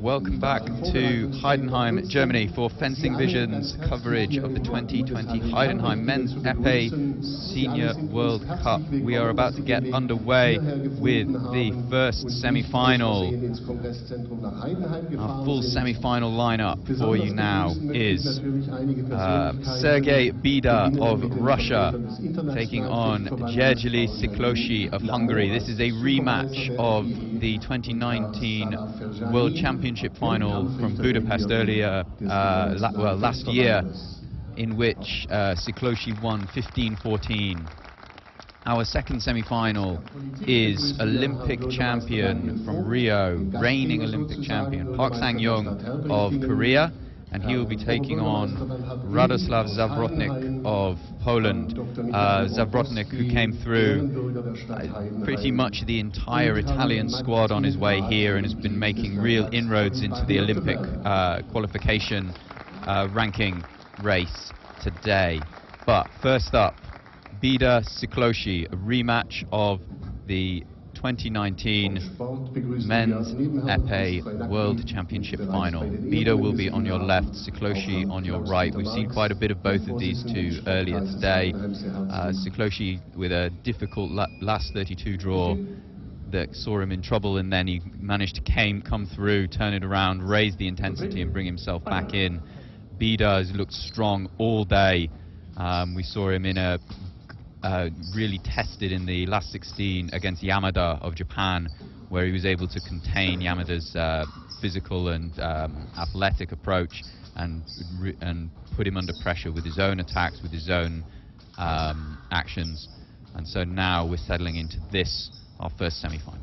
Welcome back to Heidenheim, Germany for Fencing Vision's coverage of the 2020 Heidenheim Men's Epee Senior World Cup. We are about to get underway with the first semi-final. Our full semi-final lineup for you now is Sergei Bida of Russia taking on Siklosi of Hungary. This is a rematch of the 2019 World Championship final from Budapest earlier, last year, in which Siklosi won 15-14. Our second semi-final is Olympic champion from Rio, reigning Olympic champion, Park Sang-young of Korea, and he will be taking on Radoslav Zawrotnik of Poland. Zawrotnik, who came through pretty much the entire Italian squad on his way here and has been making real inroads into the Olympic qualification ranking race today. But first up, Bida Siklosi, a rematch of the 2019 Men's Epee World Championship final. Bida will be on your left, Siklosi on your right. We've seen quite a bit of both of these two earlier today. Siklosi with a difficult last 32 draw that saw him in trouble, and then he managed to come through, turn it around, raise the intensity and bring himself back in. Bida has looked strong all day. We saw him in a really tested in the last 16 against Yamada of Japan, where he was able to contain Yamada's physical and athletic approach and put him under pressure with his own attacks, with his own actions. And so now we're settling into this, our first semi-final.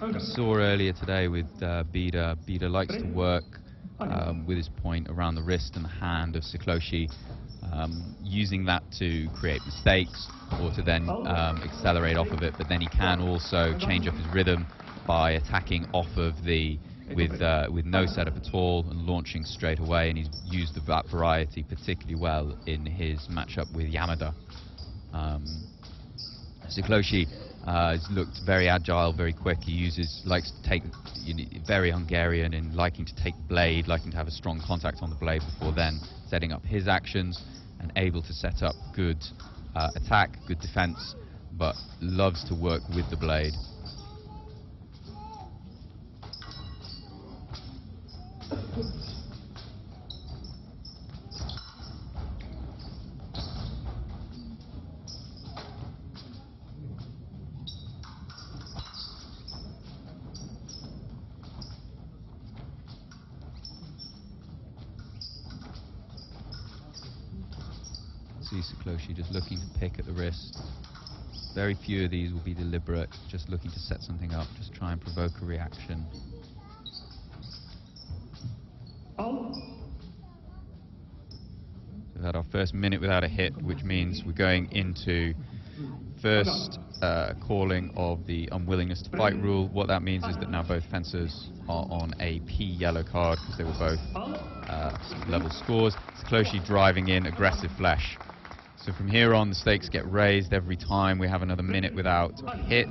We saw earlier today with Bida. Bida likes to work with his point around the wrist and the hand of Siklosi, using that to create mistakes or to then accelerate off of it. But then he can also change up his rhythm by attacking off of with no setup at all and launching straight away. And he's used that variety particularly well in his matchup with Yamada. Siklosi has looked very agile, very quick. He likes to take, very Hungarian in liking to take blade, liking to have a strong contact on the blade before then setting up his actions, and able to set up good attack, good defense, but loves to work with the blade. Siklosi just looking to pick at the wrist. Very few of these will be deliberate, just looking to set something up, just try and provoke a reaction. We've had our first minute without a hit, which means we're going into first calling of the unwillingness to fight rule. What that means is that now both fencers are on a P yellow card because they were both level scores. Siklosi driving in aggressive flesh. So from here on, the stakes get raised every time we have another minute without a hit.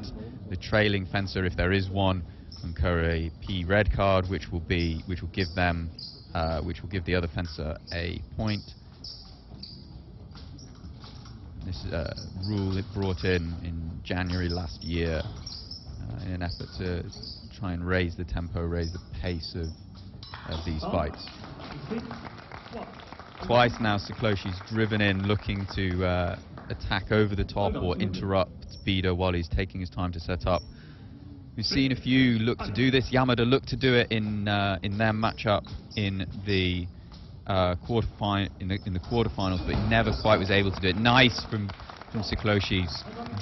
The trailing fencer, if there is one, will incur a P red card, which will give the other fencer a point. This is a rule it brought in January last year in an effort to try and raise the tempo, raise the pace of these fights. Twice now Siklosi's driven in looking to attack over the top or interrupt Bida while he's taking his time to set up. We've seen a few look to do this. Yamada looked to do it in their matchup in the quarterfinals, but he never quite was able to do it. Nice from Siklosi.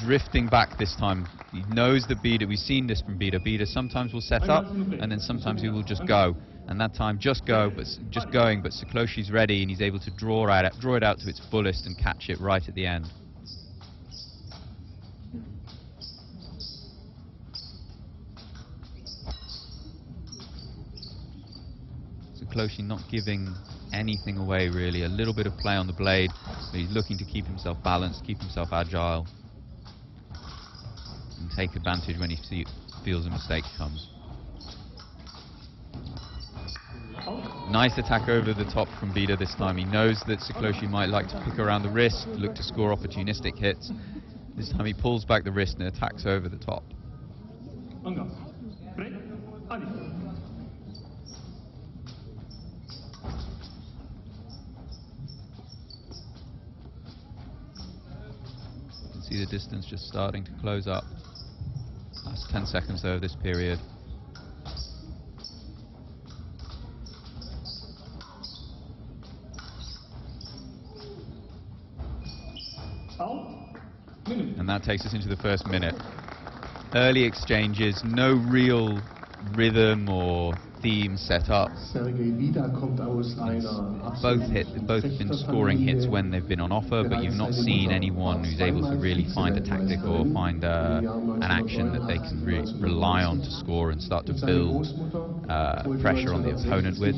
Drifting back this time. He knows that Bida, we've seen this from Bida. Bida sometimes will set up and then sometimes he will just go. And that time just going, but Siklosi's ready and he's able to draw it out to its fullest and catch it right at the end. Siklosi not giving anything away really. A little bit of play on the blade, but he's looking to keep himself balanced, keep himself agile, and take advantage when he feels a mistake comes. Nice attack over the top from Bida this time. He knows that Siklosi might like to pick around the wrist, look to score opportunistic hits. This time he pulls back the wrist and attacks over the top. You can see the distance just starting to close up. Last 10 seconds though of this period. And that takes us into the first minute. Early exchanges, no real rhythm or theme set up. Both have been scoring hits when they've been on offer, but you've not seen anyone who's able to really find a tactic or find an action that they can rely on to score and start to build pressure on the opponent with.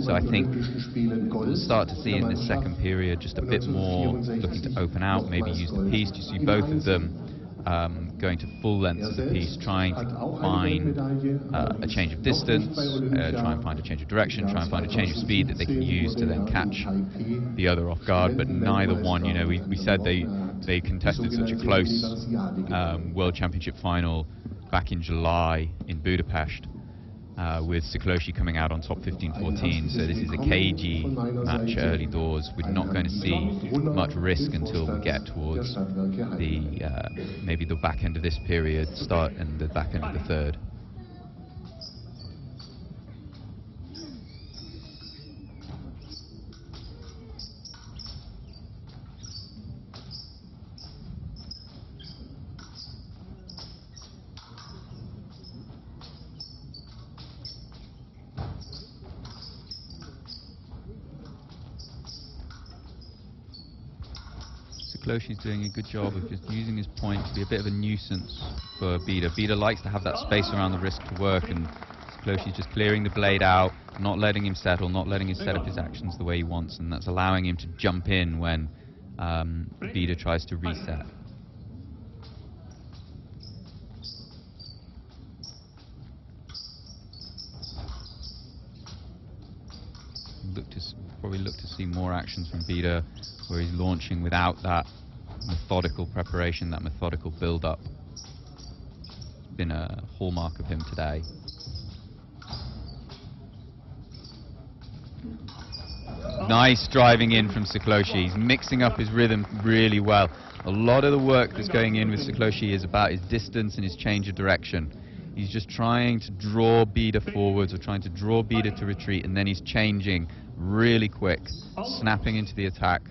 So I think we'll start to see in this second period just a bit more looking to open out, maybe use the piece. You see both of them going to full lengths of the piece, trying to find a change of distance, try and find a change of direction, try and find a change of speed that they can use to then catch the other off guard. But neither one, you know, we said they contested such a close World Championship final back in July in Budapest. With Siklosi coming out on top 15-14, so this is a cagey match early doors. We're not going to see much risk until we get towards the maybe the back end of this period, start and the back end of the third. Siklosi's doing a good job of just using his point to be a bit of a nuisance for Bida. Bida likes to have that space around the wrist to work, and Siklosi's just clearing the blade out, not letting him settle, not letting him set up his actions the way he wants, and that's allowing him to jump in when Bida tries to reset. Probably look to see more actions from Bida where he's launching without that methodical preparation, that methodical build-up. Been a hallmark of him today. Nice driving in from Siklosi. He's mixing up his rhythm really well. A lot of the work that's going in with Siklosi is about his distance and his change of direction. He's just trying to draw Bida forwards or trying to draw Bida to retreat, and then he's changing really quick, snapping into the attack.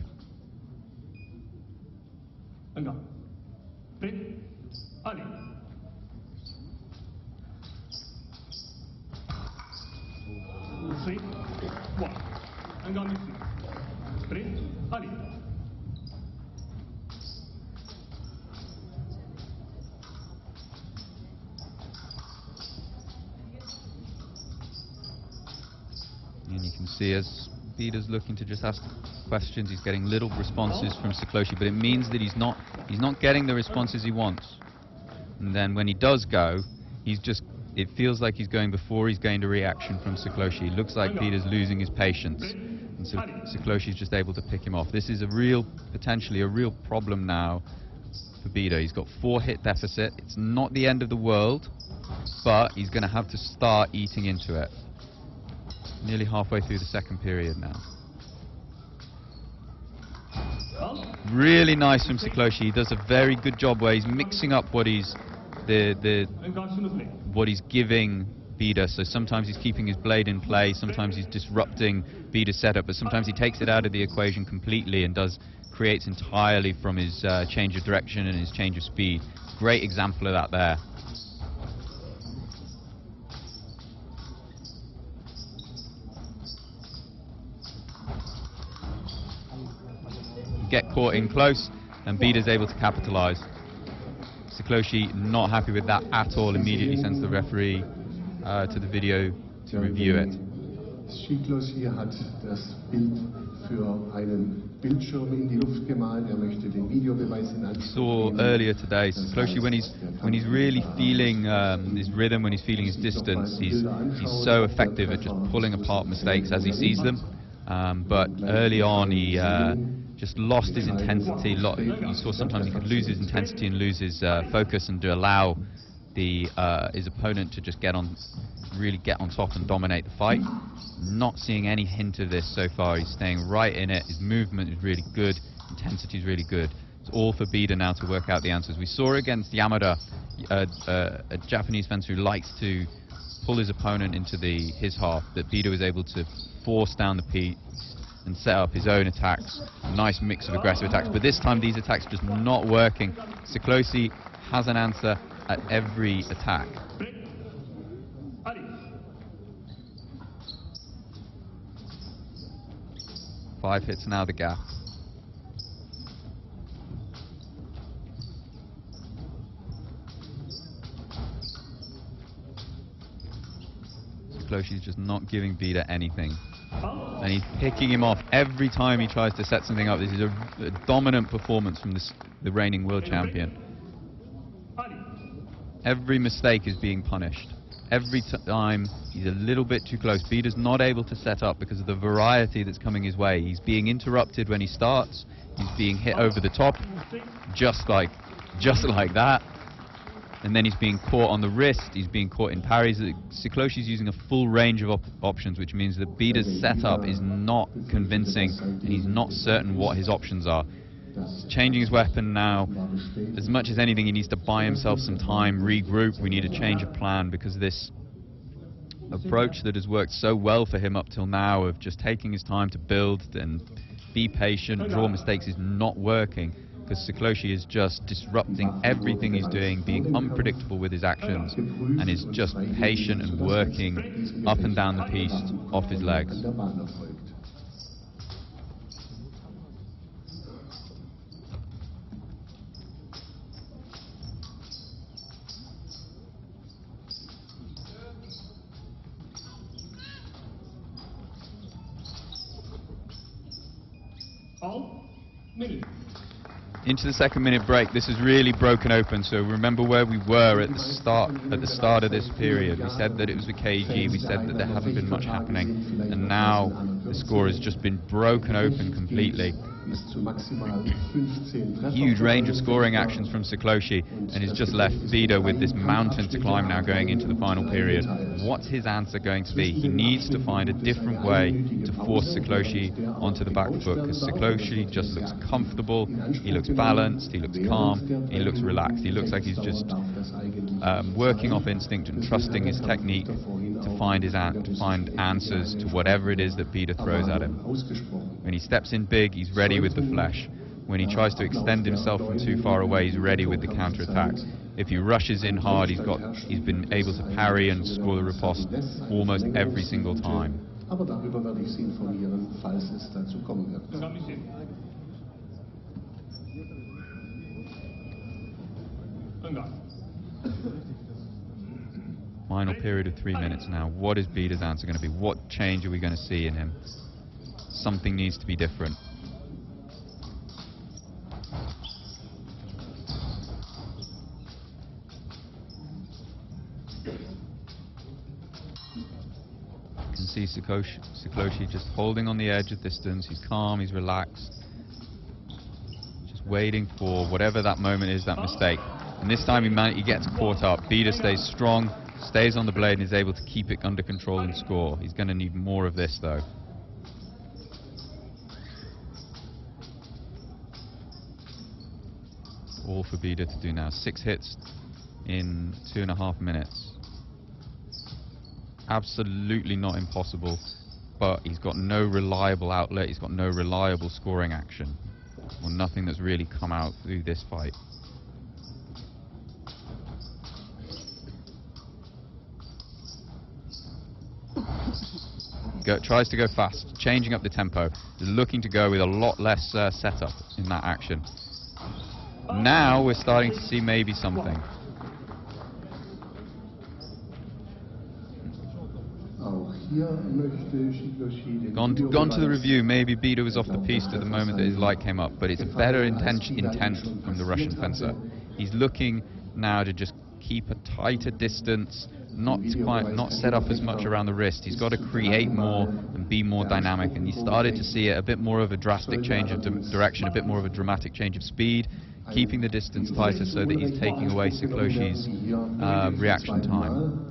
And you can see as Bida's looking to just ask questions, he's getting little responses from Siklosi, but it means that he's not getting the responses he wants. And then when he does go, it feels like he's going before he's gained a reaction from Siklosi. It looks like Bida's losing his patience, and so Siklosi's just able to pick him off. This is potentially a real problem now for Bida. He's got 4-hit deficit. It's not the end of the world, but he's going to have to start eating into it. Nearly halfway through the second period now. Really nice from Siklosi. He does a very good job where he's mixing up what he's giving Bida. So sometimes he's keeping his blade in play, sometimes he's disrupting Bida's setup, but sometimes he takes it out of the equation completely and creates entirely from his change of direction and his change of speed. Great example of that there. Get caught in close, and Bida's able to capitalize. Siklosi not happy with that at all, immediately sends the referee to the video to review it. Siklosi hat das Bild für einen Bildschirm in die Luft gemalt. Möchte den Videobeweis in Anspruch saw nehmen. earlier today, Siklosi, when he's really feeling his rhythm, when he's feeling his distance, he's so effective at just pulling apart mistakes as he sees them. But early on, he just lost his intensity. You saw sometimes he could lose his intensity and lose his focus, and to allow his opponent to just really get on top and dominate the fight. Not seeing any hint of this so far. He's staying right in it. His movement is really good. Intensity is really good. It's all for Bida now to work out the answers. We saw against Yamada, a Japanese fencer who likes to pull his opponent into his half, that Bida was able to force down the piece and set up his own attacks. Nice mix of aggressive attacks, but this time these attacks are just not working. Siklosi has an answer at every attack. Five hits now the gap. Siklosi's just not giving Bida anything. And he's picking him off every time he tries to set something up. This is a dominant performance from the reigning world champion. Every mistake is being punished. Every time he's a little bit too close. Bida's not able to set up because of the variety that's coming his way. He's being interrupted when he starts. He's being hit over the top, just like that. And then he's being caught on the wrist. He's being caught in parries. Siklosi's using a full range of options, which means that Bida's setup is not convincing, and he's not certain what his options are. He's changing his weapon now. As much as anything, he needs to buy himself some time, regroup. We need a change of plan, because this approach that has worked so well for him up till now of just taking his time to build and be patient, draw mistakes, is not working, because Siklosi is just disrupting everything he's doing, being unpredictable with his actions, and is just patient and working up and down the piece off his legs. Into the second minute break. This is really broken open, so remember where we were at the start of this period. We said that it was a KG, we said that there hasn't been much happening, and now the score has just been broken open completely. Huge range of scoring actions from Siklosi, and he's just left Bida with this mountain to climb now going into the final period. What's his answer going to be? He needs to find a different way to force Siklosi onto the back foot, because Siklosi just looks comfortable, he looks balanced, he looks calm, he looks relaxed. He looks like he's just working off instinct and trusting his technique to find answers to whatever it is that Bida throws at him. When he steps in big, he's ready with the flesh. When he tries to extend himself from too far away, he's ready with the counter-attacks. If he rushes in hard, he's been able to parry and score the riposte almost every single time. Final period of 3 minutes now. What is Bida's answer going to be? What change are we going to see in him? Something needs to be different. You can see Siklosi just holding on the edge of distance. He's calm, he's relaxed. Just waiting for whatever that moment is, that mistake. And this time he gets caught up. Bida stays strong, stays on the blade, and is able to keep it under control and score. He's going to need more of this, though. All for Bida to do now. 6 hits in 2.5 minutes. Absolutely not impossible, but he's got no reliable outlet, he's got no reliable scoring action, or nothing that's really come out through this fight. Tries to go fast, changing up the tempo, looking to go with a lot less setup in that action. Now we're starting to see maybe something. Auch Gone to the review. Maybe Bida was off the piste at the moment that his light came up, but it's a better intent from the Russian fencer. He's looking now to just keep a tighter distance, not set up as much around the wrist. He's got to create more and be more dynamic, and you started to see it, a bit more of a drastic change of direction, a bit more of a dramatic change of speed, keeping the distance tighter so that he's taking away Siklosi's reaction time.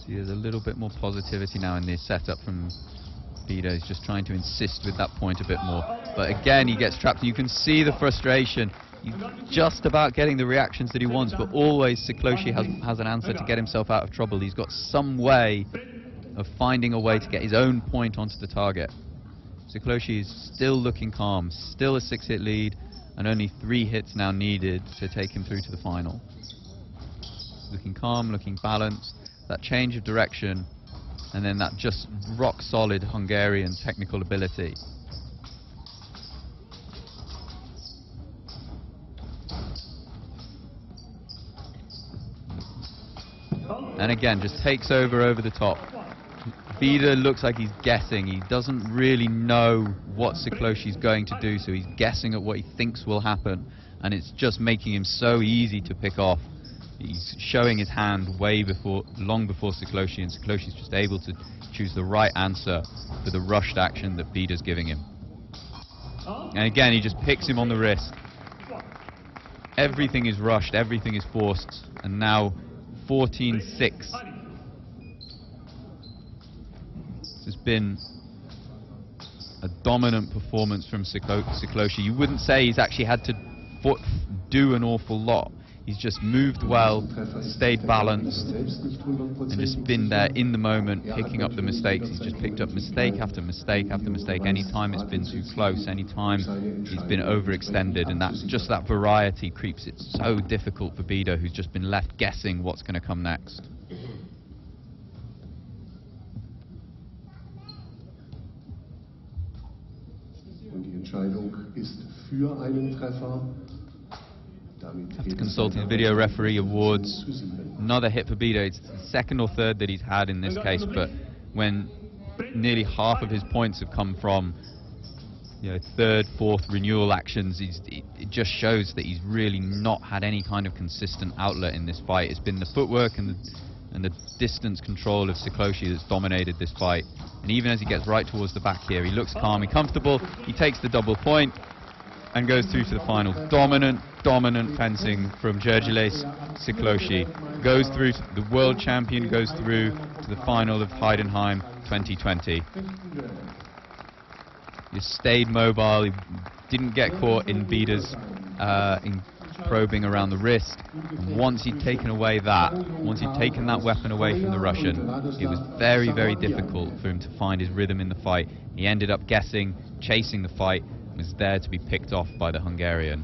See, there's a little bit more positivity now in this setup from Bida. He's just trying to insist with that point a bit more. But again, he gets trapped. You can see the frustration. He's just about getting the reactions that he wants, but always Siklosi has an answer to get himself out of trouble. He's got some way of finding a way to get his own point onto the target. Siklosi is still looking calm, still a 6-hit lead, and only 3 hits now needed to take him through to the final. Looking calm, looking balanced. That change of direction, and then that just rock-solid Hungarian technical ability. And again, just takes over the top. Bida looks like he's guessing. He doesn't really know what Siklosi's going to do, so he's guessing at what he thinks will happen, and it's just making him so easy to pick off. He's showing his hand long before Siklosi, and Siklosi's just able to choose the right answer for the rushed action that Bida's giving him. And again, he just picks him on the wrist. Everything is rushed, everything is forced, and now 14-6. This has been a dominant performance from Siklosi. You wouldn't say he's actually had to do an awful lot. He's just moved well, stayed balanced, and just been there in the moment, picking up the mistakes. He's just picked up mistake after mistake after mistake. Any time it's been too close, any time he's been overextended, and that's just that variety creeps it so difficult for Bida, who's just been left guessing what's going to come next. Die Entscheidung ist für einen Treffer. After consulting the video referee awards, another hit for Bida. It's the second or third that he's had in this case, but when nearly half of his points have come from third, fourth renewal actions, it just shows that he's really not had any kind of consistent outlet in this fight. It's been the footwork and the distance control of Siklosi that's dominated this fight. And even as he gets right towards the back here, he looks calm and comfortable. He takes the double point and goes through to the final. Dominant fencing from Gergeles Siklosi. Goes through to the world champion, goes through to the final of Heidenheim 2020. He stayed mobile, he didn't get caught in Bida's in probing around the wrist. And once he'd taken away that, once he'd taken that weapon away from the Russian, it was very, very difficult for him to find his rhythm in the fight. He ended up guessing, chasing the fight, was there to be picked off by the Hungarian.